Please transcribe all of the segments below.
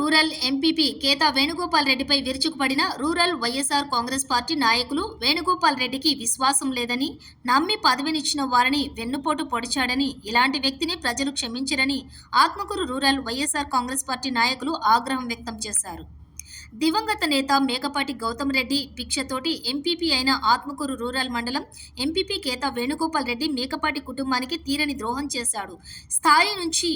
Rural MPP Ketha Venugopal రెడ్డిపై విరుచుకుపడిన rural YSR Congress party నాయకులు వేణుగోపాల్ రెడ్డికి విశ్వాసం లేదని, నమ్మి పదవినిచ్చిన వారిని వెన్నుపోటు పొడిచాడని, ఇలాంటి వ్యక్తిని ప్రజలు క్షమించరని ఆత్మకూరు రూరల్ వైఎస్ఆర్ కాంగ్రెస్ పార్టీ నాయకులు ఆగ్రహం వ్యక్తం చేశారు. దివంగత నేత మేకపాటి గౌతమ్ రెడ్డి భిక్షతోటి ఎంపీపీ అయిన ఆత్మకూరు రూరల్ మండలం ఎంపీపీ కేతా వేణుగోపాల్ రెడ్డి మేకపాటి కుటుంబానికి తీరని ద్రోహం చేశాడు. స్థాయి నుంచి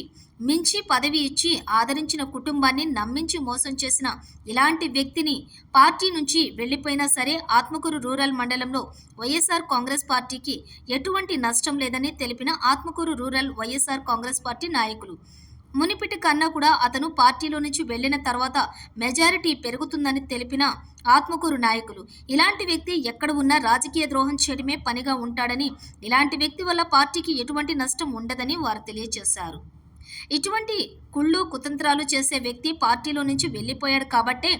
మించి పదవి ఇచ్చి ఆదరించిన కుటుంబాన్ని నమ్మించి మోసం చేసిన ఇలాంటి వ్యక్తిని పార్టీ నుంచి వెళ్లిపోయినా సరే ఆత్మకూరు రూరల్ మండలంలో వైఎస్ఆర్ కాంగ్రెస్ పార్టీకి ఎటువంటి నష్టం లేదని తెలిపిన ఆత్మకూరు రూరల్ వైఎస్ఆర్ కాంగ్రెస్ పార్టీ నాయకులు, మునిపిటి కన్నా కూడా అతను పార్టీలో నుంచి వెళ్లిన తర్వాత మెజారిటీ పెరుగుతుందని తెలిపిన ఆత్మకూరు నాయకులు, ఇలాంటి వ్యక్తి ఎక్కడ ఉన్నా రాజకీయ ద్రోహం చేయడమే పనిగా ఉంటాడని, ఇలాంటి వ్యక్తి వల్ల పార్టీకి ఎటువంటి నష్టం ఉండదని వారు తెలియజేశారు. ఇటువంటి కుళ్ళు కుతంత్రాలు చేసే వ్యక్తి పార్టీలో నుంచి వెళ్లిపోయాడు కాబట్టే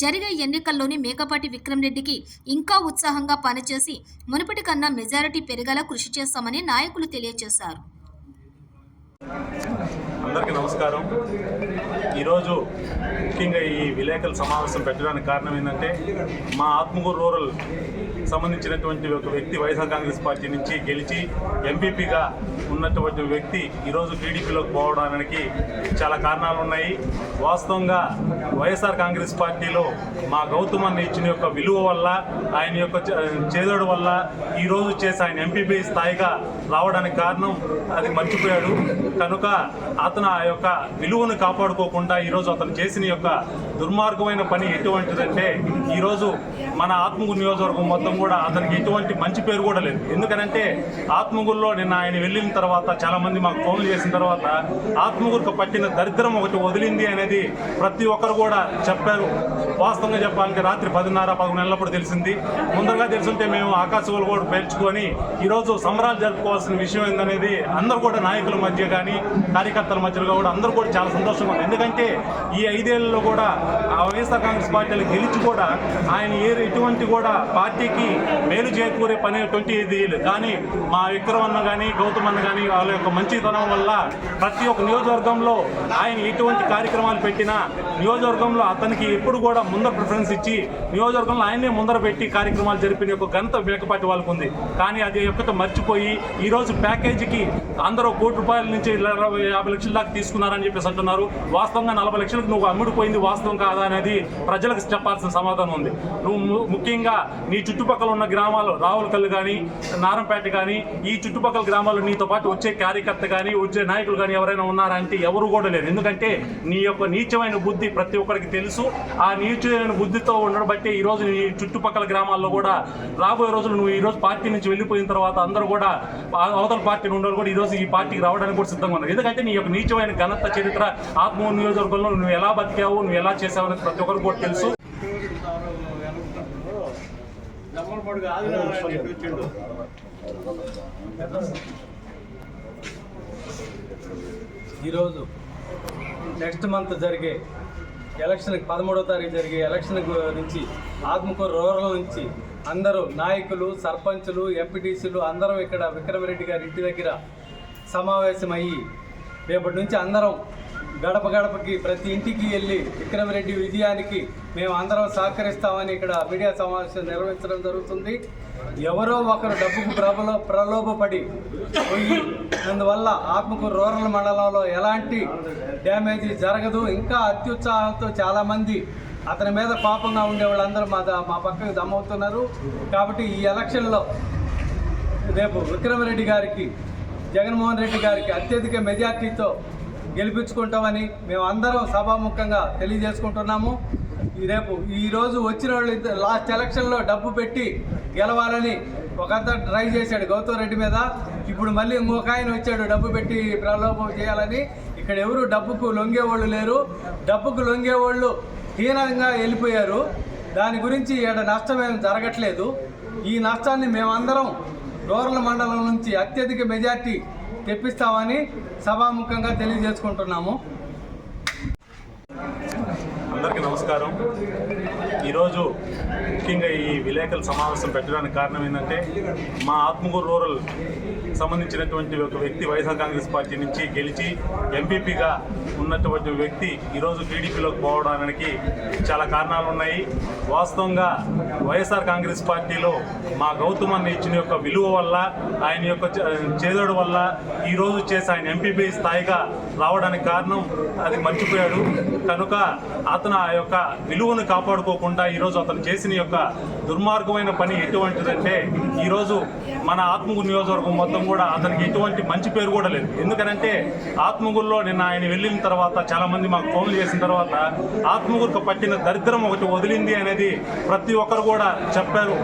జరిగే ఎన్నికల్లోని మేకపాటి విక్రమ్ రెడ్డికి ఇంకా ఉత్సాహంగా పనిచేసి మునిపటి కన్నా మెజారిటీ పెరిగేలా కృషి చేస్తామని నాయకులు తెలియజేశారు. అందరికీ నమస్కారం. ఈరోజు ముఖ్యంగా ఈ విలేకరుల సమావేశం పెట్టడానికి కారణం ఏంటంటే, మా ఆత్మకూరు రూరల్ సంబంధించినటువంటి ఒక వ్యక్తి వైఎస్ఆర్ కాంగ్రెస్ పార్టీ నుంచి గెలిచి ఎంపీపీగా ఉన్నటువంటి వ్యక్తి ఈరోజు టీడీపీలోకి పోవడానికి చాలా కారణాలు ఉన్నాయి. వాస్తవంగా వైఎస్ఆర్ కాంగ్రెస్ పార్టీలో మా గౌతమ్ అన్న ఇచ్చిన యొక్క విలువ వల్ల, ఆయన యొక్క చేదోడు వల్ల ఈరోజు చేసి ఆయన ఎంపీపీ స్థాయిగా రావడానికి కారణం అది మర్చిపోయాడు. కనుక అతను ఆ యొక్క విలువను కాపాడుకోకుండా ఈరోజు అతను చేసిన యొక్క దుర్మార్గమైన పని ఎటువంటిదంటే, ఈరోజు మన ఆత్మకూరు నియోజకవర్గం మొత్తం కూడా అతనికి ఎటువంటి మంచి పేరు కూడా లేదు. ఎందుకనంటే ఆత్మకూరులో నిన్న ఆయన వెళ్ళిన తర్వాత చాలామంది మాకు ఫోన్లు చేసిన తర్వాత ఆత్మకూరుకు పట్టిన దరిద్రం ఒకటి వదిలింది అనేది ప్రతి ఒక్కరు కూడా చెప్పారు. వాస్తవంగా చెప్పాలంటే రాత్రి 10:30-11 నెలలప్పుడు తెలిసింది. ముందరగా తెలుసుంటే మేము ఆకాశవాళ్ళు కూడా పేర్చుకొని ఈరోజు సంబరాలు జరుపుకోవాల్సిన విషయం ఏందనేది అందరూ కూడా నాయకుల మధ్య కానీ కార్యకర్తల మధ్యలో కూడా అందరూ కూడా చాలా సంతోషంగా ఉంది. ఎందుకంటే ఈ 5 ఏళ్లలో కూడా వైఎస్ఆర్ కాంగ్రెస్ పార్టీలు గెలిచి కూడా ఆయన ఎటువంటి కూడా పార్టీకి మేలు చేకూరే పని ఇది కానీ మా విక్రమ్ అన్న కానీ గౌతమ్ అన్న కానీ వాళ్ళ యొక్క మంచితనం వల్ల ప్రతి ఒక్క నియోజకవర్గంలో ఆయన ఎటువంటి కార్యక్రమాలు పెట్టినా నియోజకవర్గంలో అతనికి ఎప్పుడు కూడా ముందర ప్రిఫరెన్స్ ఇచ్చి నియోజకవర్గంలో ఆయనే ముందర పెట్టి కార్యక్రమాలు జరిపిన యొక్క ఘనత మేకపాటి వాళ్ళకు ఉంది. కానీ అది ఒక్కటి మర్చిపోయి ఈరోజు ప్యాకేజీకి అందరూ ₹1,00,00,000 నుంచి 50 లక్షల దాకా తీసుకున్నారని చెప్పేసి అంటున్నారు. వాస్తవంగా 40 లక్షలకు నువ్వు అమ్ముడుపోయింది వాస్తవం కాదా అనేది ప్రజలకు చెప్పాల్సిన సమాధానం ఉంది. నువ్వు ముఖ్యంగా నీ చుట్టుపక్కల ఉన్న గ్రామాలు రావులకల్లు కానీ నారంపేట కానీ ఈ చుట్టుపక్కల గ్రామాల్లో నీతో పాటు వచ్చే కార్యకర్త కానీ వచ్చే నాయకులు కానీ ఎవరైనా ఉన్నారంటే ఎవరు కూడా లేరు. ఎందుకంటే నీ యొక్క నీచమైన బుద్ధి ప్రతి ఒక్కరికి తెలుసు. ఆ నీచమైన బుద్ధితో ఉండడం బట్టి ఈరోజు నీ చుట్టుపక్కల గ్రామాల్లో కూడా రాబోయే రోజులు నువ్వు ఈరోజు పార్టీ నుంచి వెళ్ళిపోయిన తర్వాత అందరూ కూడా అవతల పార్టీ ఉండరు కూడా ఈరోజు ఈ పార్టీకి రావడానికి కూడా సిద్ధంగా ఉన్నారు. ఎందుకంటే నీ యొక్క నీచమైన ఘనత చరిత్ర ఆత్మకూరు నియోజకవర్గంలో నువ్వు ఎలా బతికావు, నువ్వు ఎలా చేసావు అనేది ప్రతి ఒక్కరికి కూడా తెలుసు. ఈరోజు నెక్స్ట్ మంత్ జరిగే ఎలక్షన్కి 13వ తారీఖు జరిగే ఎలక్షన్ నుంచి ఆత్మకూరు రూరల్ నుంచి అందరూ నాయకులు, సర్పంచులు, ఎంపీటీసీలు అందరూ ఇక్కడ విక్రమ్ రెడ్డి గారి ఇంటి దగ్గర సమావేశమయ్యి రేపటి నుంచి అందరం గడప గడపకి ప్రతి ఇంటికి వెళ్ళి విక్రమ్ రెడ్డి విజయానికి మేము అందరం సహకరిస్తామని ఇక్కడ మీడియా సమావేశం నిర్వహించడం జరుగుతుంది. ఎవరో ఒకరు డబ్బుకు ప్రలోభపడి పోయి అందువల్ల ఆత్మకూరు రూరల్ మండలంలో ఎలాంటి డ్యామేజీ జరగదు. ఇంకా అత్యుత్సాహంతో చాలామంది అతని మీద పాపంగా ఉండే వాళ్ళందరూ మా పక్కకు దమ్మవుతున్నారు. కాబట్టి ఈ ఎలక్షన్లో రేపు విక్రమ్ రెడ్డి గారికి, జగన్మోహన్ రెడ్డి గారికి అత్యధిక మెజార్టీతో గెలిపించుకుంటామని మేము అందరం సభాముఖంగా తెలియజేసుకుంటున్నాము. రేపు ఈరోజు వచ్చిన వాళ్ళు లాస్ట్ ఎలక్షన్లో డబ్బు పెట్టి గెలవాలని ఒకంతా ట్రై చేశాడు గౌతమ్ రెడ్డి మీద. ఇప్పుడు మళ్ళీ ఇంకొక ఆయన వచ్చాడు డబ్బు పెట్టి ప్రలోభం చేయాలని. ఇక్కడ ఎవరు డబ్బుకు లొంగేవాళ్ళు లేరు. డబ్బుకు లొంగేవాళ్ళు హీనంగా వెళ్ళిపోయారు. దాని గురించి ఇక్కడ నష్టమేం జరగట్లేదు. ఈ నష్టాన్ని మేమందరం రూరల్ మండలం నుంచి అత్యధిక మెజార్టీ తెప్పిస్తామని సభాముఖంగా తెలియజేసుకుంటున్నాము. అందరికీ నమస్కారం. ఈరోజు ముఖ్యంగా ఈ విలేకరుల సమావేశం పెట్టడానికి కారణం ఏంటంటే మా ఆత్మకూరు రూరల్ సంబంధించినటువంటి ఒక వ్యక్తి వైఎస్ఆర్ కాంగ్రెస్ పార్టీ నుంచి గెలిచి ఎంపీపీగా ఉన్నటువంటి వ్యక్తి ఈరోజు టీడీపీలోకి పోవడానికి చాలా కారణాలు ఉన్నాయి. వాస్తవంగా వైఎస్ఆర్ కాంగ్రెస్ పార్టీలో మా గౌతమ్ అన్న ఇచ్చిన యొక్క విలువ వల్ల, ఆయన యొక్క చేదోడు వల్ల ఈరోజు చేసి ఆయన ఎంపీపీ స్థాయిగా రావడానికి కారణం అది మర్చిపోయాడు. కనుక అతను ఆ యొక్క విలువను కాపాడుకోకుండా ఈరోజు అతను చేసిన యొక్క దుర్మార్గమైన పని ఎటువంటిదంటే ఈరోజు మన ఆత్మకూరు నియోజకవర్గం మొత్తం కూడా అతనికి ఎటువంటి మంచి పేరు కూడా లేదు. ఎందుకనంటే ఆత్మకూరులో నిన్న ఆయన వెళ్ళిన తర్వాత చాలామంది మాకు ఫోన్లు చేసిన తర్వాత ఆత్మకూరుకు పట్టిన దరిద్రం ఒకటి వదిలింది అనేది ప్రతి ఒక్కరు కూడా చెప్పారు.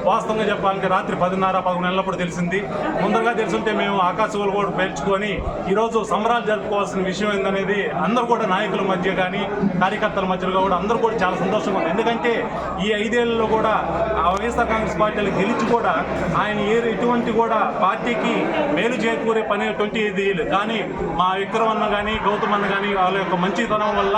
వాస్తవంగా చెప్పాలంటే రాత్రి 10:30-11 నెలలప్పుడు తెలిసింది. ముందరగా తెలుసుంటే మేము ఆకాశవాళ్ళు కూడా పేర్చుకొని ఈరోజు సంబరాలు జరుపుకోవాల్సిన విషయం ఏందనేది అందరూ కూడా నాయకుల మధ్య కానీ కార్యకర్తల మధ్యలో కూడా అందరూ కూడా చాలా సంతోషంగా ఉంది. ఎందుకంటే ఈ 5 ఏళ్లలో కూడా ఆ వైఎస్ఆర్ కాంగ్రెస్ పార్టీలు గెలిచి కూడా ఆయన ఎటువంటి కూడా పార్టీకి మేలు చేకూరే పని 25 ఏళ్ళు కానీ మా విక్రమ్ అన్న కానీ గౌతమ్ అన్న కానీ వాళ్ళ యొక్క మంచితనం వల్ల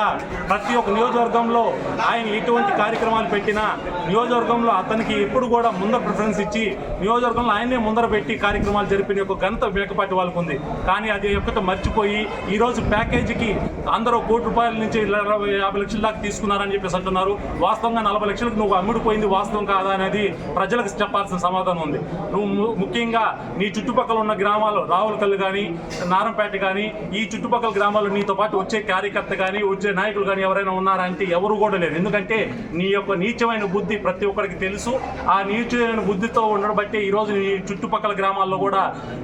ప్రతి ఒక్క నియోజకవర్గంలో ఆయన ఎటువంటి కార్యక్రమాలు పెట్టినా నియోజకవర్గంలో అతనికి ఎప్పుడు కూడా ముందర ప్రిఫరెన్స్ ఇచ్చి నియోజకవర్గంలో ఆయనే ముందర పెట్టి కార్యక్రమాలు జరిపిన యొక్క ఘనత మేకపాటి వాళ్ళకు ఉంది. కానీ అది ఒక్కటి మర్చిపోయి ఈరోజు ప్యాకేజీకి అందరూ ₹1,00,00,000 నుంచి 50 లక్షల దాకా తీసుకున్నారని చెప్పేసి అంటున్నారు. వాస్తవంగా 40 లక్షలకు నువ్వు అమ్ముడుపోయింది వాస్తవం కాదా అనేది ప్రజలకు చెప్పాల్సిన సమాధానం ఉంది. నువ్వు ముఖ్యంగా నీ చుట్టుపక్కల ఉన్న గ్రామాలు రావులకల్లు కానీ నారంపేట కానీ ఈ చుట్టుపక్కల గ్రామాల్లో నీతో పాటు వచ్చే కార్యకర్త కానీ వచ్చే నాయకులు కానీ ఎవరైనా ఉన్నారంటే ఎవరు కూడా లేరు. ఎందుకంటే నీ యొక్క నీచమైన బుద్ధి ప్రతి ఒక్కరికి తెలుసు. ఆ నీచమైన బుద్ధితో ఉండడం బట్టి ఈరోజు నీ చుట్టుపక్కల గ్రామాల్లో కూడా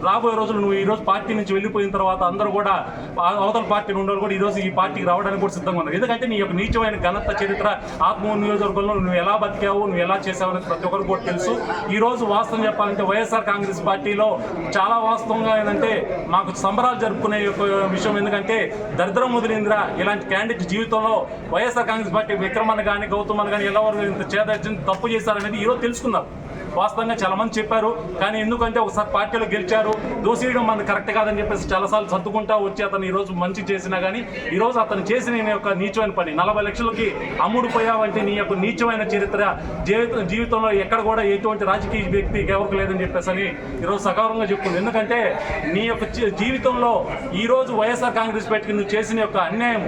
రాబోయే రోజులు నువ్వు ఈరోజు పార్టీ నుంచి వెళ్ళిపోయిన తర్వాత అందరూ కూడా అవతల పార్టీ ఉండరు కూడా ఈరోజు ఈ పార్టీకి రావడానికి కూడా సిద్ధంగా ఉన్నారు. ఎందుకంటే నీ యొక్క నీచమైన ఘనత చరిత్ర ఆత్మకూరు నియోజకవర్గంలో నువ్వు ఎలా బతికావు, నువ్వు ఎలా చేసావు అనేది ప్రతి ఒక్కరు కూడా తెలుసు. ఈరోజు వాస్తవం చెప్పాలంటే వైఎస్ఆర్ కాంగ్రెస్ పార్టీలో చాలా వాస్తవంగా ఏంటంటే మాకు సంబరాలు జరుపుకునే యొక్క విషయం. ఎందుకంటే దరిద్రం వదిలిందిరా ఇలాంటి క్యాండిడేట్ జీవితంలో వైఎస్ఆర్ కాంగ్రెస్ పార్టీ విక్రమన్న కానీ గౌతమ్ అన్న కానీ ఎవరు ఇంత చేదర్చిన తప్పు చేశారనేది ఈరోజు తెలుసుకున్నారు. వాస్తవంగా చాలా మంది చెప్పారు. కానీ ఎందుకంటే ఒకసారి పార్టీలో గెలిచారు దోసేయడం మనకు కరెక్ట్ కాదని చెప్పేసి చాలాసార్లు సర్దుకుంటా వచ్చి అతను ఈరోజు మంచి చేసినా కానీ ఈరోజు అతను చేసిన నీ యొక్క నీచమైన పని 40 లక్షలకి అమ్ముడుపోయావంటే నీ యొక్క నీచమైన చరిత్ర జీవితంలో ఎక్కడ కూడా ఎటువంటి రాజకీయ వ్యక్తి ఎవరికి లేదని చెప్పేసి అని ఈరోజు సగౌరవంగా చెప్పుకుంది. ఎందుకంటే నీ యొక్క జీవితంలో ఈరోజు వైఎస్ఆర్ కాంగ్రెస్ పార్టీకి నువ్వు చేసిన యొక్క అన్యాయం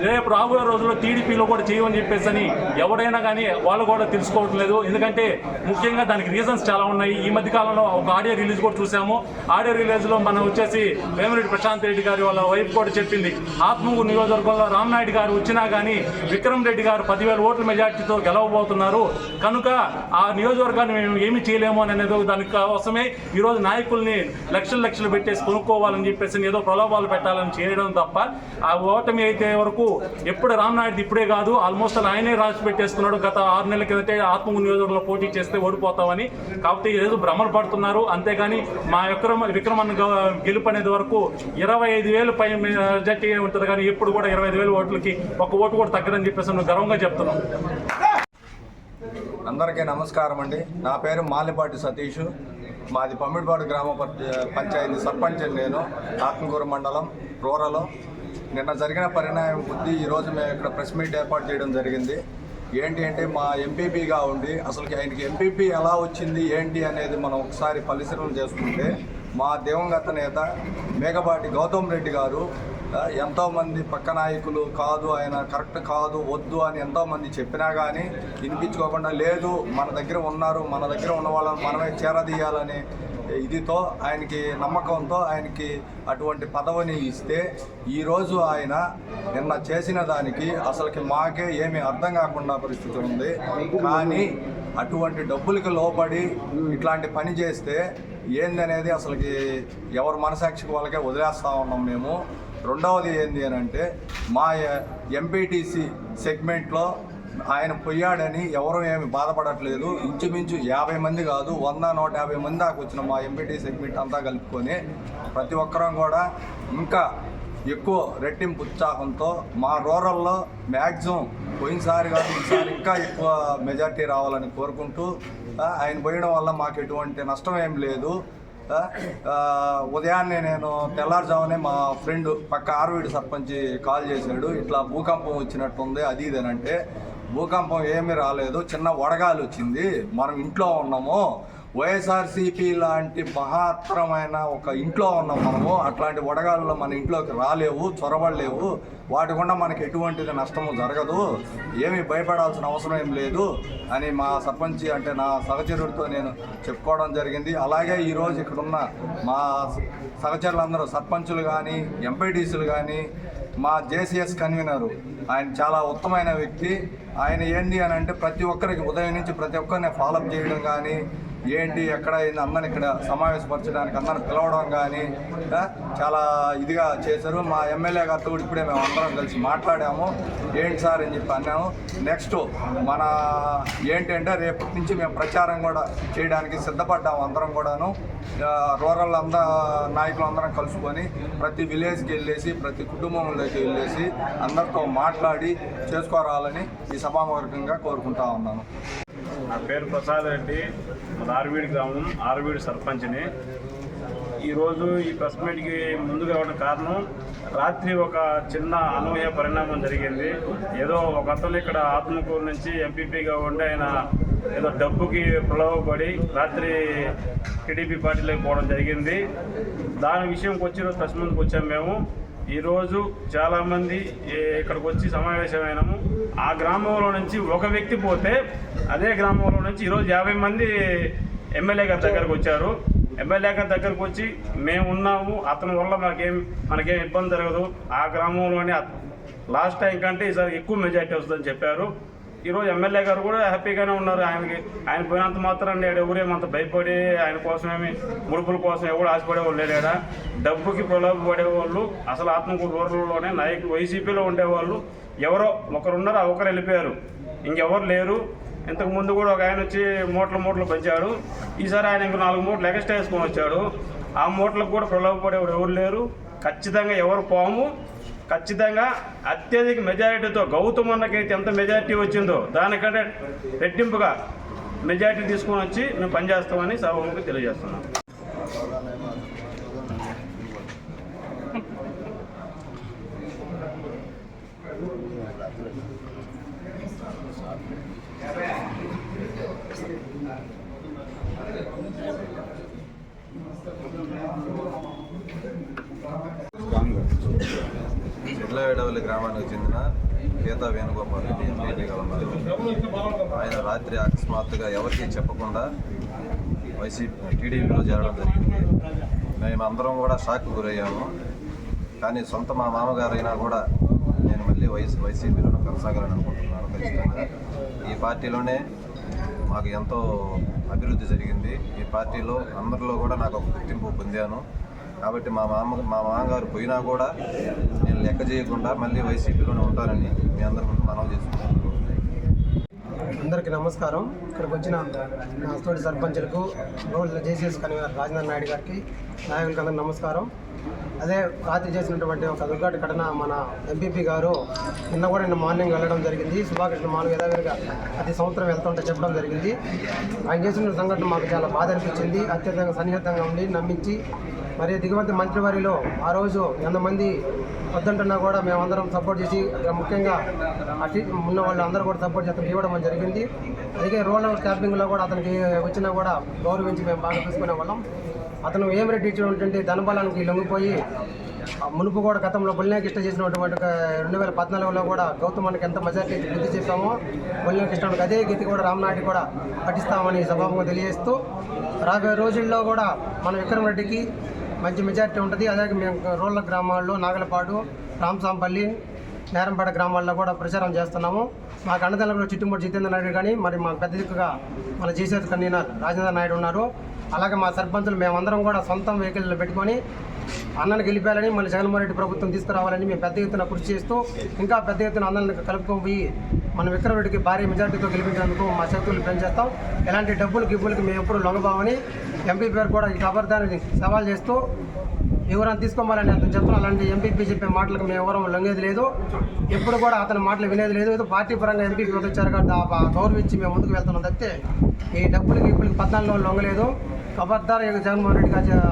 రేపు రాబోయే రోజుల్లో టీడీపీలో కూడా చేయమని చెప్పేసి అని ఎవడైనా కానీ వాళ్ళు కూడా తెలుసుకోవట్లేదు. ఎందుకంటే ముఖ్యంగా దానికి రీజన్స్ చాలా ఉన్నాయి. ఈ మధ్య కాలంలో ఒక ఆడియో రిలీజ్ కూడా చూసాము. ఆడియో రిలీజ్లో మనం వచ్చేసి వేమిరెడ్డి ప్రశాంత్ రెడ్డి గారి వాళ్ళ వైఫ్ కూడా చెప్పింది ఆత్మకూరు నియోజకవర్గంలో రామనాయుడు గారు వచ్చినా కానీ విక్రమ్ రెడ్డి గారు 10,000 ఓట్ల మెజార్టీతో గెలవబోతున్నారు. కనుక ఆ నియోజకవర్గాన్ని మేము ఏమి చేయలేము అనేది దానికి కోసమే ఈరోజు నాయకుల్ని లక్షలు పెట్టేసి కొనుక్కోవాలని చెప్పేసి ఏదో ప్రలోభాలు పెట్టాలని చేయడం తప్ప ఆ ఓటమి అయితే వరకు ఎప్పుడు రామనాయుడు ఇప్పుడే కాదు ఆల్మోస్ట్ ఆయనే రాసి పెట్టేస్తున్నాడు. గత 6 నెలల కిందటే ఆత్మకూరు నియోజకవర్గంలో పోటీ చేస్తే ఓడిపోతామని. కాబట్టి ఏదో భ్రమలు పడుతున్నారు అంతేగాని మా విక్రమన్న గెలుపు అనేది వరకు 25,000 పై మెజార్టీ ఉంటుంది. కానీ ఎప్పుడు కూడా 25,000 ఓట్లకి ఒక ఓటు కూడా తగ్గదని చెప్పేసి నువ్వు గర్వంగా చెప్తున్నాం. అందరికీ నమస్కారం అండి. నా పేరు మాలిపాటి సతీష్. మాది పమ్మిడిపాడు గ్రామ పంచాయతీ సర్పంచ్. నేను ఆత్మకూరు మండలం రూరల్. నిన్న జరిగిన పరిణామం కొద్దీ ఈరోజు మేము ఇక్కడ ప్రెస్ మీట్ ఏర్పాటు చేయడం జరిగింది. ఏంటి అంటే మా ఎంపీపీగా ఉండి అసలుకి ఆయనకి ఎంపీపీ ఎలా వచ్చింది ఏంటి అనేది మనం ఒకసారి పరిశీలన చేసుకుంటే మా దివంగత నేత మేకపాటి గౌతమ్ రెడ్డి గారు ఎంతోమంది పక్క నాయకులు కాదు ఆయన కరెక్ట్ కాదు వద్దు అని ఎంతోమంది చెప్పినా కానీ వినిపించుకోకుండా లేదు మన దగ్గర ఉన్నారు మన దగ్గర ఉన్న వాళ్ళని మనమే చేరదీయాలని ఇదితో ఆయనకి నమ్మకంతో ఆయనకి అటువంటి పదవిని ఇస్తే ఈరోజు ఆయన నిన్న చేసిన దానికి అసలుకి మాకే ఏమీ అర్థం కాకుండా పరిస్థితి ఉంది. కానీ అటువంటి డబ్బులకి లోపడి ఇట్లాంటి పని చేస్తే ఏందనేది అసలుకి ఎవరి మనసాక్షికి వాళ్ళకే వదిలేస్తూ ఉన్నాం మేము. రెండవది ఏంది అని అంటే మా ఎంపీటీసీ సెగ్మెంట్లో ఆయన పోయాడని ఎవరు ఏమి బాధపడట్లేదు. ఇంచుమించు 50 మంది కాదు 100-150 మంది దాకా వచ్చిన మా ఎంపీటీ సెగ్మెంట్ అంతా కలుపుకొని ప్రతి ఒక్కరం కూడా ఇంకా ఎక్కువ రెట్టింపు ఉత్సాహంతో మా రూరల్లో మ్యాక్సిమం పోయినసారి కాదు ఈసారి ఇంకా ఎక్కువ మెజార్టీ రావాలని కోరుకుంటూ ఆయన పోయడం వల్ల మాకు ఎటువంటి నష్టం ఏం లేదు. ఉదయాన్నే నేను తెల్లారుజామునే మా ఫ్రెండ్ పక్క ఆర్వీడి సర్పంచ్ కాల్ చేశాడు, ఇట్లా భూకంపం వచ్చినట్టుంది అది ఇదేనంటే భూకంపం ఏమీ రాలేదు, చిన్న వడగాలి వచ్చింది, మనం ఇంట్లో ఉన్నాము. వైఎస్ఆర్సీపీ లాంటి మహత్తరమైన ఒక ఇంట్లో ఉన్నాం మనము. అట్లాంటి వడగాల్లో మన ఇంట్లోకి రాలేవు, చొరబడలేవు. వాటి గుండా మనకి ఎటువంటిది నష్టము జరగదు, ఏమీ భయపడాల్సిన అవసరం ఏం లేదు అని మా సర్పంచ్ అంటే నా సహచరుడితో నేను చెప్పుకోవడం జరిగింది. అలాగే ఈరోజు ఇక్కడున్న మా సహచరులందరూ సర్పంచులు కానీ, ఎంపీటీసీలు కానీ, మా జేసీఎస్ కన్వీనరు ఆయన చాలా ఉత్తమైన వ్యక్తి. ఆయన ఏంటి అని అంటే ప్రతి ఒక్కరికి ఉదయం నుంచి ప్రతి ఒక్కరిని ఫాలోఅప్ చేయడం కానీ, ఏంటి ఎక్కడ అందరిని ఇక్కడ సమావేశపరచడానికి అందరిని పిలవడం కానీ చాలా ఇదిగా చేశారు. మా ఎమ్మెల్యే గారితో కూడా ఇప్పుడే మేము అందరం కలిసి మాట్లాడాము. ఏంటి సార్ అని చెప్పి అన్నాము. నెక్స్ట్ మన ఏంటంటే రేపటి నుంచి మేము ప్రచారం కూడా చేయడానికి సిద్ధపడ్డాము. అందరం కూడాను రూరల్ నాయకులు అందరం కలుసుకొని ప్రతి విలేజ్కి వెళ్ళేసి ప్రతి కుటుంబంలోకి వెళ్ళేసి అందరితో మాట్లాడి చేసుకోరాలని ఈ సభాముఖంగా కోరుకుంటా ఉన్నాను. నా పేరు ప్రసాద్ రెడ్డి, ఆర్వీడి గ్రామం, ఆర్వీడి సర్పంచ్ని. ఈరోజు ఈ ప్రెస్ మీట్కి ముందుకు రావడం కారణం, రాత్రి ఒక చిన్న అనూహ్య పరిణామం జరిగింది. ఏదో ఒక అతను ఇక్కడ ఆత్మకూరు నుంచి ఎంపీపీగా ఉండి ఆయన ఏదో డబ్బుకి ప్రలోభపడి రాత్రి టీడీపీ పార్టీలోకి పోవడం జరిగింది. దాని విషయంకి వచ్చి ఈరోజు ప్రెస్ ముందుకు వచ్చాము మేము. ఈరోజు చాలామంది ఇక్కడికి వచ్చి సమావేశమైనాము. ఆ గ్రామంలో నుంచి ఒక వ్యక్తి పోతే అదే గ్రామంలో నుంచి ఈరోజు 50 మంది ఎమ్మెల్యే గారి దగ్గరకు వచ్చారు. ఎమ్మెల్యే గారి దగ్గరకు వచ్చి మేము ఉన్నాము, అతని వల్ల మనకేం ఇబ్బంది జరగదు, ఆ గ్రామంలోనే లాస్ట్ టైం కంటే ఈసారి ఎక్కువ మెజార్టీ వస్తుందని చెప్పారు. ఈరోజు ఎమ్మెల్యే గారు కూడా హ్యాపీగానే ఉన్నారు. ఆయన పోయినంత మాత్రం ఎవరేమంత భయపడి ఆయన కోసమేమి ముడుపుల కోసం ఎవరు ఆశపడేవాళ్ళు లేడా. డబ్బుకి ప్రలోభపడేవాళ్ళు అసలు ఆత్మకూరు రూరల్లోనే నాయకులు వైసీపీలో ఉండేవాళ్ళు ఎవరో ఒకరున్నారు, ఆ ఒకరు వెళ్ళిపోయారు, ఇంకెవరు లేరు. ఇంతకుముందు కూడా ఒక ఆయన వచ్చి మూటలు పెంచాడు. ఈసారి ఆయన ఇంకో 4 మూటలు ఎక్స్ట్రా వేసుకొని వచ్చాడు. ఆ మూటలకు కూడా ప్రలోభపడేవాడు ఎవరు లేరు. ఖచ్చితంగా ఎవరు పోము. ఖచ్చితంగా అత్యధిక మెజారిటీతో గౌతమ్ అన్నకైతే ఎంత మెజారిటీ వచ్చిందో దానికంటే రెట్టింపుగా మెజారిటీ తీసుకొని వచ్చి మేము పనిచేస్తామని సభకు తెలియజేస్తున్నాం. చిర్లవేడవల్లి గ్రామానికి చెందిన గీతా వేణుగోపాల్ రెడ్డి ఎంపీగా ఉన్నారు. ఆయన రాత్రి అకస్మాత్తుగా ఎవరికీ చెప్పకుండా టీడీపీలో చేరడం జరిగింది. మేమందరం కూడా షాక్కు గురయ్యాము. కానీ సొంత మా మామగారు అయినా కూడా నేను మళ్ళీ వైసీపీలో కొనసాగాలని అనుకుంటున్నాను. ఖచ్చితంగా ఈ పార్టీలోనే మాకు ఎంతో అభివృద్ధి జరిగింది. ఈ పార్టీలో అందరిలో కూడా నాకు ఒక గుర్తింపు పొందాను. కాబట్టి మా మామగారు పోయినా కూడా నేను లెక్క చేయకుండా మళ్ళీ వైసీపీలోనే ఉంటానని మీ అందరి ముందు మనవి చేసుకుంటున్నాను. అందరికీ నమస్కారం. ఇక్కడికి వచ్చిన నా తోటి సర్పంచులకు, rural JCS convener Rajendra Naidu గారికి, నాయకులకు అందరికీ నమస్కారం. అదే రాత్రి చేసినటువంటి ఒక దుర్ఘటన మన ఎంపీపీ గారు నిన్న మార్నింగ్ వెళ్ళడం జరిగింది. సుభాకృష్ణ మాలు యథావిధిగా ప్రతి సంవత్సరం వెళ్తుంటే చెప్పడం జరిగింది. ఆయన చేసిన సంఘటన మాకు చాలా బాధ అనిపించింది. అత్యంతంగా సన్నిహితంగా ఉండి నమ్మించి మరి దిగుమతి మంత్రివారిలో ఆ రోజు ఎంతమంది వద్దంటున్నా కూడా మేమందరం సపోర్ట్ చేసి, ముఖ్యంగా అటు ఉన్న వాళ్ళు అందరూ కూడా సపోర్ట్ చేసి ఇవ్వడం జరిగింది. అలాగే రూరల్ క్యాంపింగ్లో కూడా అతనికి వచ్చినా కూడా గౌరవించి మేము బాగా తీసుకునే వాళ్ళం. అతను ఏం రెడ్డి ఇచ్చినటువంటి ధనబలానికి లొంగిపోయి మునుపు కూడా గతంలో బొల్లినేకృష్ణ చేసినటువంటి 2014లో కూడా గౌతమానికి ఎంత మెజార్టీ బుద్ధి చెప్పామో బొల్లినేకృష్ణకి అదే గీతి కూడా రామనాయుడు కూడా పఠిస్తామని సభాముఖంగా తెలియజేస్తూ, రాబోయే రోజుల్లో కూడా మన విక్రమ్ రెడ్డికి మంచి మెజార్టీ ఉంటుంది. అలాగే మేము రూరల్ గ్రామాల్లో నాగలపాడు, రామసాంపల్లి, నేరంపేట గ్రామాల్లో కూడా ప్రచారం చేస్తున్నాము. మాకు అన్నదానంలో చిట్టుమూడి జితేంద్ర నాయుడు కానీ, మరి మాకు పెద్ద దిక్కుగా మన జేసీఎస్ కన్వీనర్ రాజేంద్ర నాయుడు ఉన్నారు. అలాగే మా సర్పంచులు మేమందరం కూడా సొంతం వెహికల్ పెట్టుకొని అన్నను గెలిపాలని, మళ్ళీ జగన్మోహన్ రెడ్డి ప్రభుత్వం తీసుకురావాలని మేము పెద్ద ఎత్తున కృషి చేస్తూ ఇంకా పెద్ద ఎత్తున అందరిని కలుపుకొని పోయి మన విక్రమ్ రెడ్డికి భారీ మెజార్టీతో గెలిపించేందుకు మా శక్తులు పనిచేస్తాం. ఎలాంటి గిబ్బులకి మేము ఎప్పుడు లొంగబామని ఎంపీ పేరు కూడా ఈ అబద్ధాన్ని సవాల్ చేస్తూ ఎవరైనా తీసుకోవాలని అతను చెప్తున్నాం. అలాంటి ఎంపీపీ చెప్పే మాటలకు మేము ఎవరూ లొంగేది లేదు, ఎప్పుడు కూడా అతని మాటలు వినేది లేదు. ఏదో పార్టీ పరంగా ఎంపీపీ వచ్చారు కాబట్టి గౌరవించి మేము ముందుకు వెళ్తున్నాం తప్పితే ఈ గిబ్బులకి 14 లొంగలేదు. అబద్ధాలు జగన్మోహన్ రెడ్డి గారు,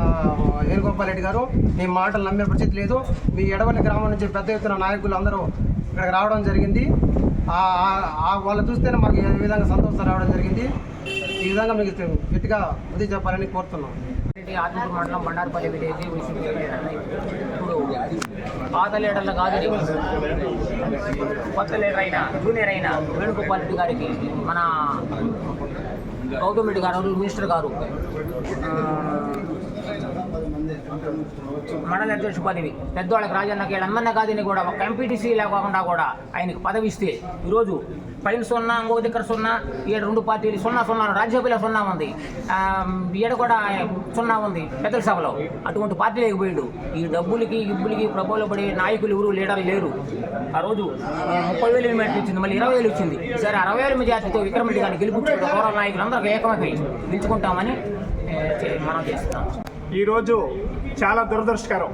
వేణుగోపాల్ రెడ్డి గారు మీ మాటలు నమ్మే పరిస్థితి లేదు. మీ ఎడవల్లి గ్రామం నుంచి పెద్ద ఎత్తున నాయకులు అందరూ ఇక్కడికి రావడం జరిగింది. వాళ్ళు చూస్తేనే మాకు ఈ విధంగా సంతోషం రావడం జరిగింది. ఈ విధంగా మీకు గట్టిగా బుద్ధి చెప్పాలని కోరుతున్నాం. ఆత్మకూరు మండలం బండారుపల్లి విలేజ్ ఇప్పుడు పాత లీడర్లు కాదని కొత్త లీడర్ అయిన జూనియర్ అయిన వేణుగోపాల్ రెడ్డి గారికి మన గౌతమ్ రెడ్డి గారు మినిస్టర్ గారు మండల అధ్యక్ష పదవి పెద్దవాళ్ళకి రాజన్నకి వీళ్ళందరినీ కాదని కూడా ఒక ఎంపీటీసీ లేకుండా కూడా ఆయనకి పదవి ఇస్తే ఈరోజు పైన 0 ఇంకొక దగ్గర 0 ఈడ 2 పార్టీలు 0 రాజ్యసభలో 0 ఉంది, ఈడ కూడా 0 ఉంది పెద్దల సభలో. అటువంటి పార్టీ లేకపోయాడు. ఈ డబ్బులకి గిబ్బులకి ప్రభువులు పడే నాయకులు ఎవరు లీడర్లు లేరు. ఆ రోజు 30,000 మెజార్టీ వచ్చింది, మళ్ళీ 20,000 వచ్చింది. ఈసారి 60,000 మెజార్టీతో విక్రమరెడ్డి గారిని గెలిపించాడు. రూరల్ నాయకులు అందరూ ఏకమైపోయి గెలుచుకుంటామని మనం చేస్తున్నాం. ఈరోజు చాలా దురదృష్టకరం.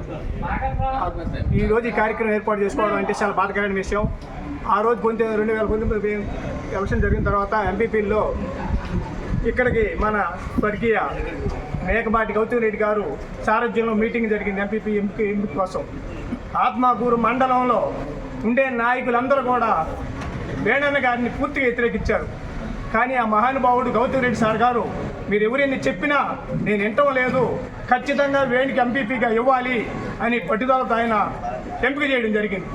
ఈరోజు ఈ కార్యక్రమం ఏర్పాటు చేసుకోవడం అంటే చాలా బాధాకరమైన విషయం. ఆ రోజు 2019 ఎలక్షన్ జరిగిన తర్వాత ఎంపీపీల్లో ఇక్కడికి మన స్వర్గీయ మేకపాటి గౌతమ్ రెడ్డి గారు సారథ్యంలో మీటింగ్ జరిగింది ఎంపీ కోసం. ఆత్మకూరు మండలంలో ఉండే నాయకులందరూ కూడా వేణన్న గారిని పూర్తిగా వ్యతిరేకించారు. కానీ ఆ మహానుభావుడు గౌతమ్ రెడ్డి సార్ గారు మీరు ఎవరిని చెప్పినా నేను వింటం లేదు, ఖచ్చితంగా వేణికి ఎంపీపీగా ఇవ్వాలి అని పట్టుదలతో ఆయన ఎంపిక చేయడం జరిగింది.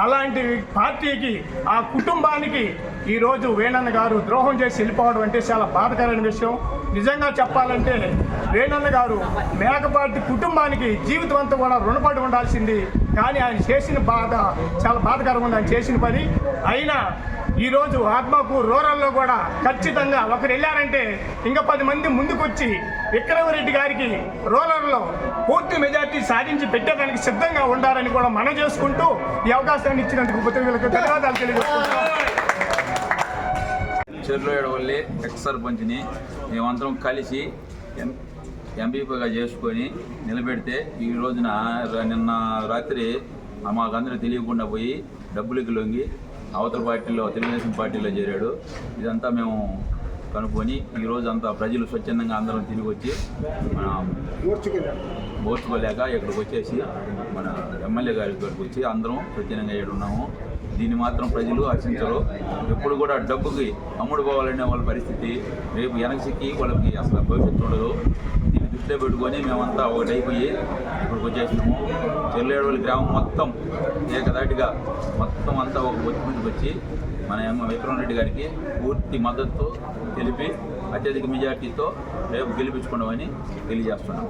అలాంటి పార్టీకి ఆ కుటుంబానికి ఈరోజు వేణన్న గారు ద్రోహం చేసి వెళ్ళిపోవడం అంటే చాలా బాధాకరమైన విషయం. నిజంగా చెప్పాలంటే వేణన్న గారు మేకపాటి కుటుంబానికి జీవితం అంతా కూడా రుణపడి ఉండాల్సింది. కానీ ఆయన చేసిన బాధ చాలా బాధాకరంగా ఉంది. ఆయన చేసిన పని అయినా ఈరోజు ఆత్మకూరు రూరల్లో కూడా ఖచ్చితంగా ఒకరు వెళ్ళారంటే ఇంకా 10 మంది ముందుకొచ్చి విక్రమరెడ్డి గారికి రూరల్లో పూర్తి మెజార్టీ సాధించి పెట్టేదానికి సిద్ధంగా ఉండాలని కూడా మనం చేసుకుంటూ ఈ అవకాశాన్ని ఇచ్చినందుకు వీళ్ళకి ధన్యవాదాలు తెలియజేస్తున్నాం. చెర్లోయడవల్లి ఎక్స్ సర్పంచ్ని మేమందరం కలిసి ఎంపీపీగా చేసుకొని నిలబెడితే ఈ రోజున నిన్న రాత్రి మాకందరూ తెలియకుండా పోయి డబ్బులకి లొంగి అవతల పార్టీలో తెలుగుదేశం పార్టీలో చేరాడు. ఇదంతా మేము కనుక్కొని ఈరోజు అంతా ప్రజలు స్వచ్ఛందంగా అందరం తిరిగి వచ్చి మన ఓర్చుకోలేక ఇక్కడికి వచ్చేసి మన ఎమ్మెల్యే గారి దగ్గరికి వచ్చి అందరం స్వచ్ఛందంగా ఉన్నాము. దీన్ని మాత్రం ప్రజలు హర్షించరు. ఎప్పుడు కూడా డబ్బుకి అమ్ముడు పోవాలనే వాళ్ళ పరిస్థితి రేపు వెనక్కి వాళ్ళకి అసలు భవిష్యత్తు ఉండదు. దీన్ని దృష్టిలో పెట్టుకొని మేమంతా ఒకటైపోయి ఇక్కడికి వచ్చేసినాము. చెర్లేడవల్లి గ్రామం మొత్తం ఏకదాటిగా మొత్తం అంతా ఒక ఒత్తిడికి వచ్చి మన విక్రమరెడ్డి గారికి పూర్తి మద్దతు తెలిపి అత్యధిక మెజార్టీతో రేపు గెలిపించుకున్నామని తెలియజేస్తున్నాం.